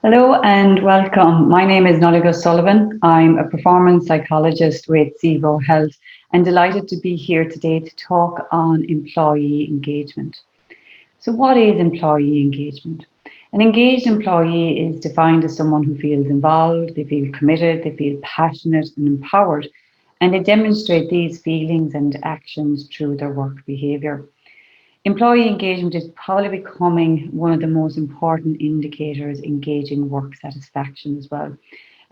Hello and welcome. My name is Nollaig O'Sullivan. I'm a performance psychologist with Zevo Health and delighted to be here today to talk on employee engagement. So, what is employee engagement? An engaged employee is defined as someone who feels involved, they feel committed, they feel passionate and empowered, and they demonstrate these feelings and actions through their work behaviour. Employee engagement is probably becoming one of the most important indicators in gauging work satisfaction as well.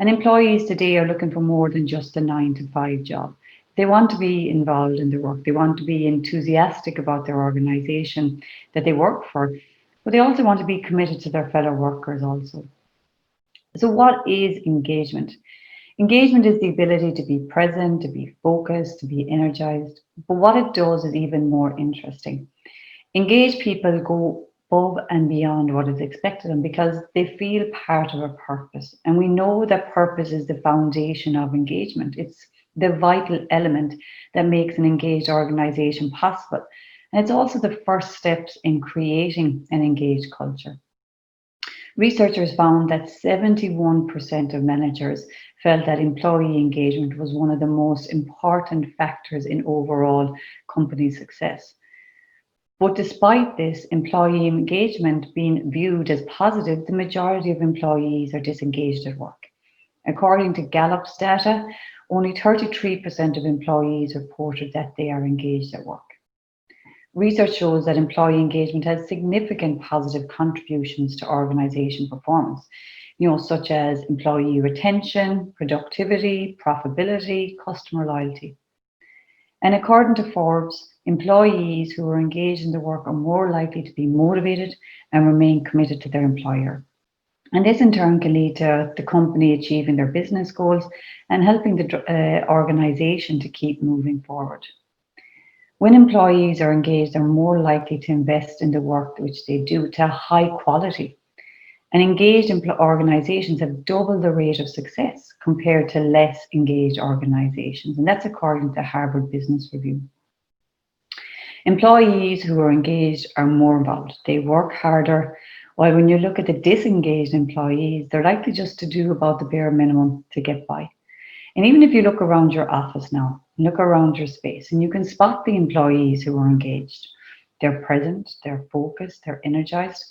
And employees today are looking for more than just a 9 to 5 job. They want to be involved in their work. They want to be enthusiastic about their organization that they work for, but they also want to be committed to their fellow workers also. So what is engagement? Engagement is the ability to be present, to be focused, to be energized. But what it does is even more interesting. Engaged people go above and beyond what is expected of them because they feel part of a purpose. And we know that purpose is the foundation of engagement. It's the vital element that makes an engaged organization possible. And it's also the first steps in creating an engaged culture. Researchers found that 71% of managers felt that employee engagement was one of the most important factors in overall company success. But despite this employee engagement being viewed as positive, the majority of employees are disengaged at work. According to Gallup's data, only 33% of employees reported that they are engaged at work. Research shows that employee engagement has significant positive contributions to organization performance, such as employee retention, productivity, profitability, customer loyalty. And according to Forbes, employees who are engaged in their work are more likely to be motivated and remain committed to their employer. And this in turn can lead to the company achieving their business goals and helping the organization to keep moving forward. When employees are engaged, they're more likely to invest in the work which they do to high quality. And engaged organizations have double the rate of success compared to less engaged organizations. And that's according to Harvard Business Review. Employees who are engaged are more involved. They work harder. While when you look at the disengaged employees, they're likely just to do about the bare minimum to get by. And even if you look around your office now, look around your space, and you can spot the employees who are engaged. They're present, they're focused, they're energized.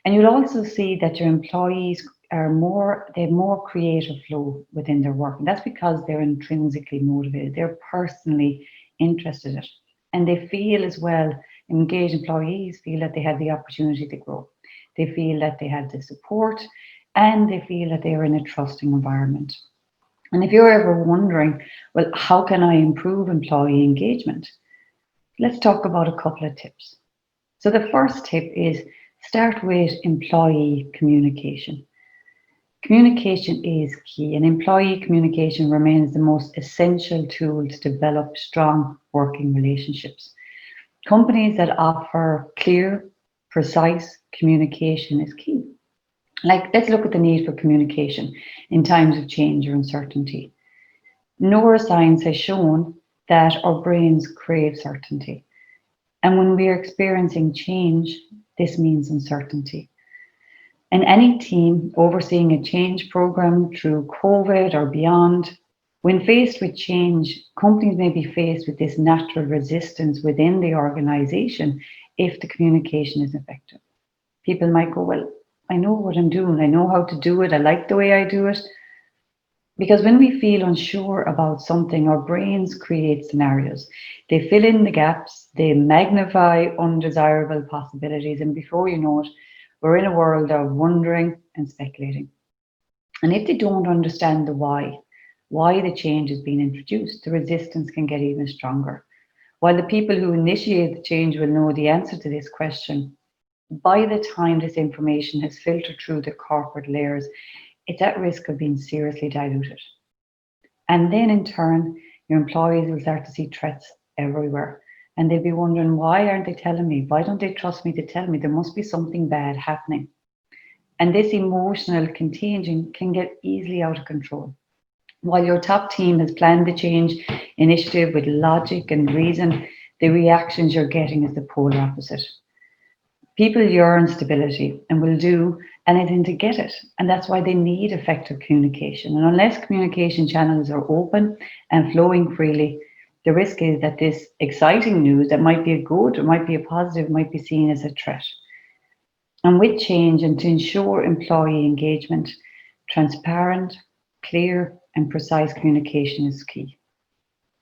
And you'll also see that your employees they have more creative flow within their work. And that's because they're intrinsically motivated. They're personally interested in it. And they feel as well, engaged employees feel that they have the opportunity to grow. They feel that they have the support and they feel that they are in a trusting environment. And if you're ever wondering, well, how can I improve employee engagement? Let's talk about a couple of tips. So the first tip is start with employee communication. Communication is key, and employee communication remains the most essential tool to develop strong working relationships. Companies that offer clear, precise communication is key. Let's look at the need for communication in times of change or uncertainty. Neuroscience has shown that our brains crave certainty. And when we are experiencing change, this means uncertainty. And any team overseeing a change program through COVID or beyond, when faced with change, companies may be faced with this natural resistance within the organization if the communication is effective. People might go, well, I know what I'm doing. I know how to do it. I like the way I do it. Because when we feel unsure about something, our brains create scenarios. They fill in the gaps, they magnify undesirable possibilities, and before you know it, we're in a world of wondering and speculating. And if they don't understand the why the change is being introduced, the resistance can get even stronger. While the people who initiate the change will know the answer to this question, by the time this information has filtered through the corporate layers, it's at risk of being seriously diluted. And then in turn, your employees will start to see threats everywhere. And they'll be wondering, why aren't they telling me? Why don't they trust me to tell me? There must be something bad happening. And this emotional contagion can get easily out of control. While your top team has planned the change initiative with logic and reason, the reactions you're getting is the polar opposite. People yearn stability and will do and they tend to get it. And that's why they need effective communication. And unless communication channels are open and flowing freely, the risk is that this exciting news that might be a good, or might be a positive, might be seen as a threat. And with change and to ensure employee engagement, transparent, clear, and precise communication is key.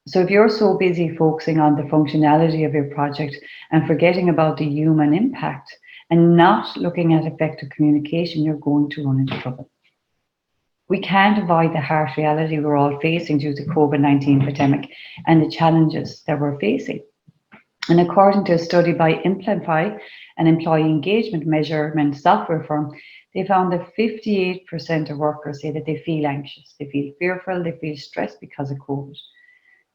So if you're so busy focusing on the functionality of your project and forgetting about the human impact and not looking at effective communication, you're going to run into trouble. We can't avoid the harsh reality we're all facing due to COVID-19 pandemic and the challenges that we're facing. And according to a study by Implify, an employee engagement measurement software firm, they found that 58% of workers say that they feel anxious, they feel fearful, they feel stressed because of COVID.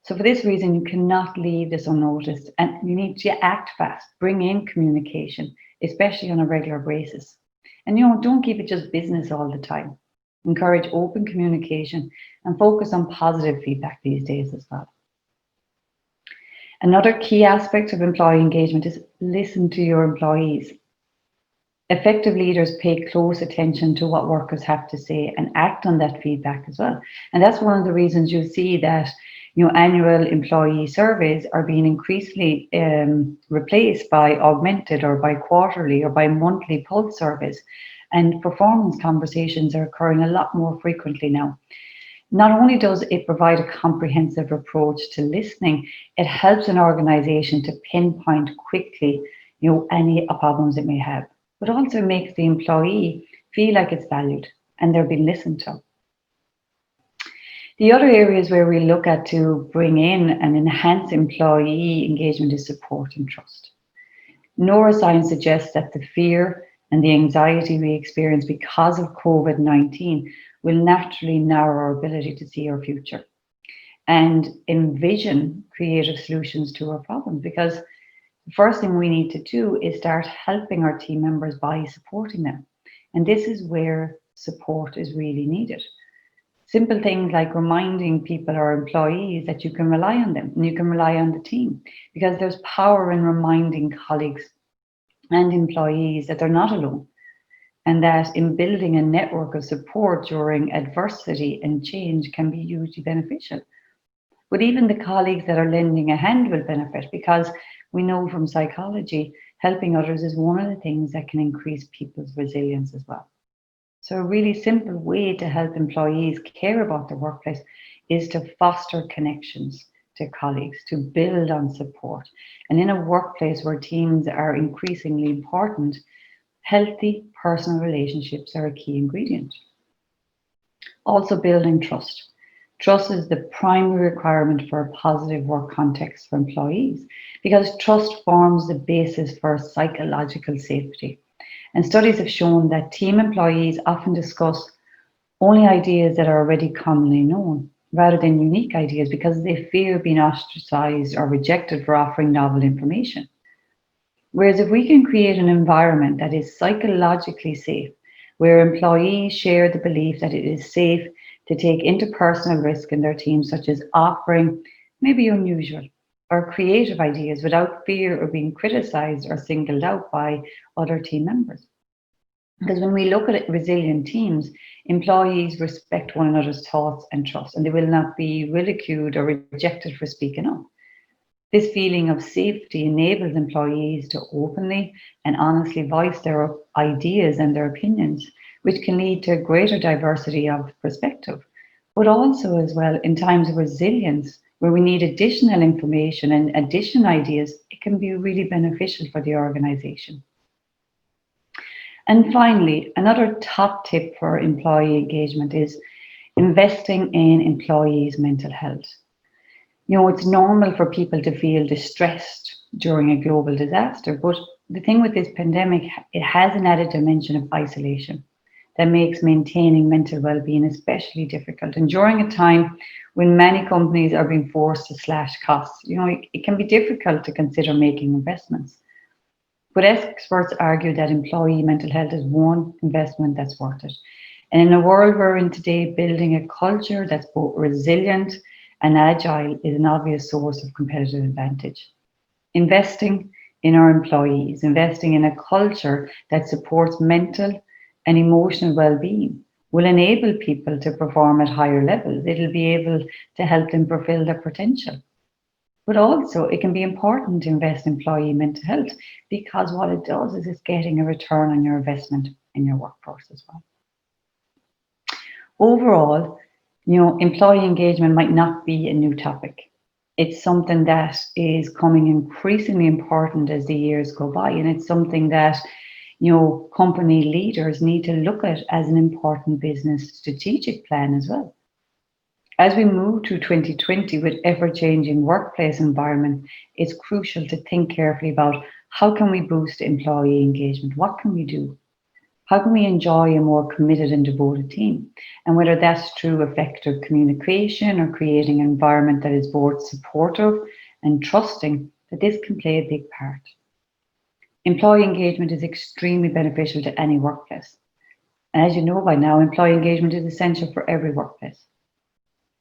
So for this reason, you cannot leave this unnoticed, and you need to act fast, bring in communication, especially on a regular basis. And don't keep it just business all the time. Encourage open communication and focus on positive feedback these days as well. Another key aspect of employee engagement is listen to your employees. Effective leaders pay close attention to what workers have to say and act on that feedback as well. And that's one of the reasons you see that annual employee surveys are being increasingly replaced by augmented or by quarterly or by monthly pulse surveys. And performance conversations are occurring a lot more frequently now. Not only does it provide a comprehensive approach to listening, it helps an organization to pinpoint quickly any problems it may have, but also makes the employee feel like it's valued and they're being listened to. The other areas where we look at to bring in and enhance employee engagement is support and trust. Neuroscience suggests that the fear and the anxiety we experience because of COVID-19 will naturally narrow our ability to see our future and envision creative solutions to our problems, because the first thing we need to do is start helping our team members by supporting them. And this is where support is really needed. Simple things like reminding people or employees that you can rely on them and you can rely on the team, because there's power in reminding colleagues and employees that they're not alone, and that in building a network of support during adversity and change can be hugely beneficial. But even the colleagues that are lending a hand will benefit, because we know from psychology, helping others is one of the things that can increase people's resilience as well. So a really simple way to help employees care about their workplace is to foster connections to colleagues, to build on support. And in a workplace where teams are increasingly important, healthy personal relationships are a key ingredient. Also, building trust. Trust is the primary requirement for a positive work context for employees, because trust forms the basis for psychological safety. And studies have shown that team employees often discuss only ideas that are already commonly known, rather than unique ideas, because they fear being ostracized or rejected for offering novel information. Whereas if we can create an environment that is psychologically safe, where employees share the belief that it is safe to take interpersonal risk in their team, such as offering maybe unusual or creative ideas without fear of being criticized or singled out by other team members. Because when we look at resilient teams, employees respect one another's thoughts and trust, and they will not be ridiculed or rejected for speaking up. This feeling of safety enables employees to openly and honestly voice their ideas and their opinions, which can lead to greater diversity of perspective. But also as well, in times of resilience, where we need additional information and additional ideas, it can be really beneficial for the organization. And finally, another top tip for employee engagement is investing in employees' mental health. It's normal for people to feel distressed during a global disaster, but the thing with this pandemic, it has an added dimension of isolation that makes maintaining mental well-being especially difficult. And during a time when many companies are being forced to slash costs, it can be difficult to consider making investments. But experts argue that employee mental health is one investment that's worth it. And in a world we're in today, building a culture that's both resilient and agile is an obvious source of competitive advantage. Investing in our employees, investing in a culture that supports mental and emotional well-being will enable people to perform at higher levels. It'll be able to help them fulfill their potential. But also, it can be important to invest in employee mental health because what it does is it's getting a return on your investment in your workforce as well. Overall, employee engagement might not be a new topic. It's something that is coming increasingly important as the years go by, and it's something that company leaders need to look at as an important business strategic plan as well. As we move to 2020 with ever-changing workplace environment, it's crucial to think carefully about how can we boost employee engagement? What can we do? How can we enjoy a more committed and devoted team? And whether that's through effective communication or creating an environment that is both supportive and trusting, that this can play a big part. Employee engagement is extremely beneficial to any workplace. And as you know by now, employee engagement is essential for every workplace.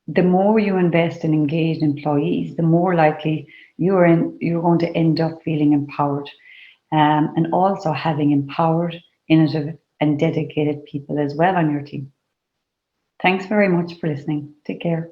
The more you invest in engaged employees, the more likely you're going to end up feeling empowered, and also having empowered, innovative, and dedicated people as well on your team. Thanks very much for listening. Take care.